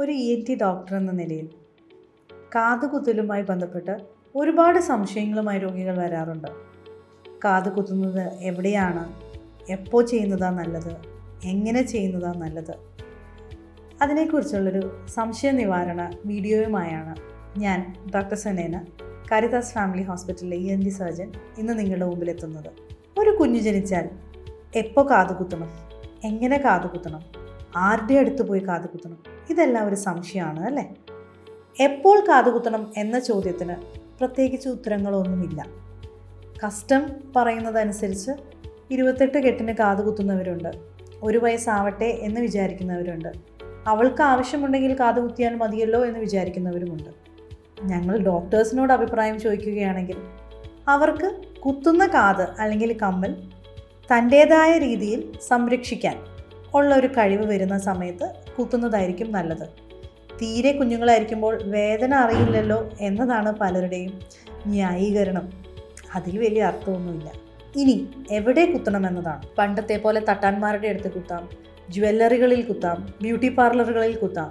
ഒരു ഡോക്ടർ എന്ന നിലയിൽ കാതുകുത്തലുമായി ബന്ധപ്പെട്ട് ഒരുപാട് സംശയങ്ങളുമായി രോഗികൾ വരാറുണ്ട്. കാത് കുത്തുന്നത് എവിടെയാണ്, എപ്പോൾ ചെയ്യുന്നതാണ് നല്ലത്, എങ്ങനെ ചെയ്യുന്നതാണ് നല്ലത്, അതിനെക്കുറിച്ചുള്ളൊരു സംശയ നിവാരണ വീഡിയോയുമായാണ് ഞാൻ ഡോക്ടർ സനേന, കാരിതാസ് ഫാമിലി ഹോസ്പിറ്റലിലെ ENT സർജൻ ഇന്ന് നിങ്ങളുടെ മുമ്പിലെത്തുന്നത്. ഒരു കുഞ്ഞു ജനിച്ചാൽ എപ്പോൾ കാതുകുത്തണം, എങ്ങനെ കാതുകുത്തണം, ആരുടെ അടുത്ത് പോയി കാതുകുത്തണം, ഇതെല്ലാം ഒരു സംശയമാണ് അല്ലേ? എപ്പോൾ കാതുകുത്തണം എന്ന ചോദ്യത്തിന് പ്രത്യേകിച്ച് ഉത്തരങ്ങളൊന്നുമില്ല. കസ്റ്റം പറയുന്നതനുസരിച്ച് 28 കെട്ടിന് കാതുകുത്തുന്നവരുണ്ട്, 1 വയസ്സാവട്ടെ എന്ന് വിചാരിക്കുന്നവരുണ്ട്, അവൾക്ക് ആവശ്യമുണ്ടെങ്കിൽ കാതുകുത്തിയാൽ മതിയല്ലോ എന്ന് വിചാരിക്കുന്നവരുമുണ്ട്. ഞങ്ങൾ ഡോക്ടേഴ്സിനോട് അഭിപ്രായം ചോദിക്കുകയാണെങ്കിൽ അവർക്ക് കുത്തുന്ന കാത് അല്ലെങ്കിൽ കമ്മൽ തൻ്റേതായ രീതിയിൽ സംരക്ഷിക്കാൻ ഉള്ള ഒരു കഴിവ് വരുന്ന സമയത്ത് കുത്തുന്നതായിരിക്കും നല്ലത്. തീരെ കുഞ്ഞുങ്ങളായിരിക്കുമ്പോൾ വേദന അറിയില്ലല്ലോ എന്നതാണ് പലരുടെയും ന്യായീകരണം. അതിൽ വലിയ അർത്ഥമൊന്നുമില്ല. ഇനി എവിടെ കുത്തണമെന്നതാണ്. പണ്ടത്തെ പോലെ തട്ടാന്മാരുടെ അടുത്ത് കുത്താം, ജ്വല്ലറികളിൽ കുത്താം, ബ്യൂട്ടി പാർലറുകളിൽ കുത്താം,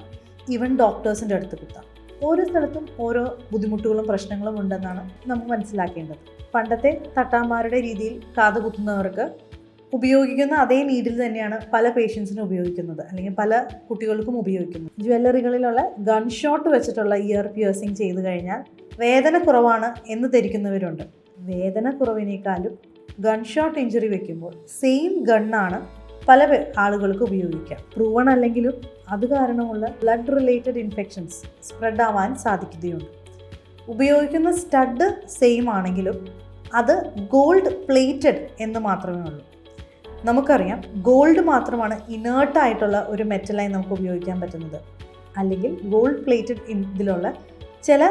ഈവൻ ഡോക്ടേഴ്സിൻ്റെ അടുത്ത് കുത്താം. ഓരോ സ്ഥലത്തും ഓരോ ബുദ്ധിമുട്ടുകളും പ്രശ്നങ്ങളും ഉണ്ടെന്നാണ് നമുക്ക് മനസ്സിലാക്കേണ്ടത്. പണ്ടത്തെ തട്ടാന്മാരുടെ രീതിയിൽ കാത് കുത്തുന്നവർക്ക് ഉപയോഗിക്കുന്ന അതേ നീഡിൽ തന്നെയാണ് പല പേഷ്യൻസിനും ഉപയോഗിക്കുന്നത്, അല്ലെങ്കിൽ പല കുട്ടികൾക്കും ഉപയോഗിക്കുന്നത്. ജ്വല്ലറികളിലുള്ള ഗൺ ഷോട്ട് വെച്ചിട്ടുള്ള ഇയർ പിയേഴ്സിങ് ചെയ്തു കഴിഞ്ഞാൽ വേദന കുറവാണ് എന്ന് ധരിക്കുന്നവരുണ്ട്. വേദന കുറവിനേക്കാളും ഗൺ ഷോട്ട് ഇഞ്ചുറി വെക്കുമ്പോൾ സെയിം ഗണ്ണാണ് പല ആളുകൾക്ക് ഉപയോഗിക്കാം. പ്രൂവൺ അല്ലെങ്കിലും അത് കാരണമുള്ള ബ്ലഡ് റിലേറ്റഡ് ഇൻഫെക്ഷൻസ് സ്പ്രെഡ് ആവാൻ സാധിക്കുകയുണ്ട്. ഉപയോഗിക്കുന്ന സ്റ്റഡ് സെയിം ആണെങ്കിലും അത് ഗോൾഡ് പ്ലേറ്റഡ് എന്ന് മാത്രമേ ഉള്ളൂ. നമുക്കറിയാം, ഗോൾഡ് മാത്രമാണ് ഇനേർട്ടായിട്ടുള്ള ഒരു മെറ്റലായി നമുക്ക് ഉപയോഗിക്കാൻ പറ്റുന്നത്. അല്ലെങ്കിൽ ഗോൾഡ് പ്ലേറ്റഡ് ഇതിലുള്ള ചില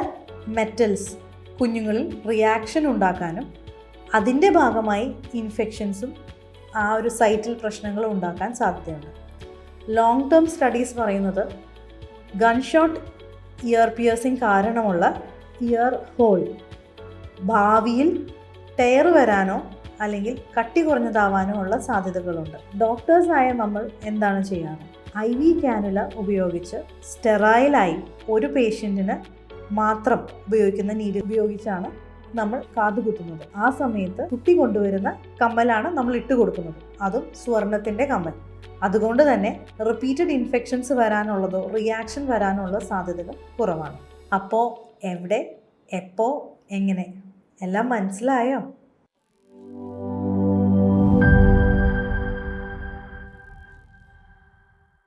മെറ്റൽസ് കുഞ്ഞുങ്ങളിൽ റിയാക്ഷൻ ഉണ്ടാക്കാനും അതിൻ്റെ ഭാഗമായി ഇൻഫെക്ഷൻസും ആ ഒരു സൈറ്റിൽ പ്രശ്നങ്ങളും ഉണ്ടാക്കാൻ സാധ്യതയുണ്ട്. ലോങ് ടേം സ്റ്റഡീസ് പറയുന്നത് ഗൺ ഷോട്ട് ഇയർ പിയേഴ്സിങ് കാരണമുള്ള ഇയർ ഹോൾ ഭാവിയിൽ ടയർ വരാനോ അല്ലെങ്കിൽ കട്ടി കുറഞ്ഞതാവാനോ ഉള്ള സാധ്യതകളുണ്ട്. ഡോക്ടേഴ്സായ നമ്മൾ എന്താണ് ചെയ്യാറ്? IV കാനുല ഉപയോഗിച്ച് സ്റ്റെറൈലായി ഒരു പേഷ്യൻറ്റിന് മാത്രം ഉപയോഗിക്കുന്ന നീഡ് ഉപയോഗിച്ചാണ് നമ്മൾ കാതുകുത്തുന്നത്. ആ സമയത്ത് കുട്ടി കൊണ്ടുവരുന്ന കമ്മലാണ് നമ്മൾ ഇട്ട് കൊടുക്കുന്നത്, അതും സ്വർണത്തിൻ്റെ കമ്മൽ. അതുകൊണ്ട് തന്നെ റിപ്പീറ്റഡ് ഇൻഫെക്ഷൻസ് വരാനുള്ളതോ റിയാക്ഷൻ വരാനുള്ള സാധ്യതകൾ കുറവാണ്. അപ്പോൾ എവിടെ, എപ്പോൾ, എങ്ങനെ എല്ലാം മനസ്സിലായോ?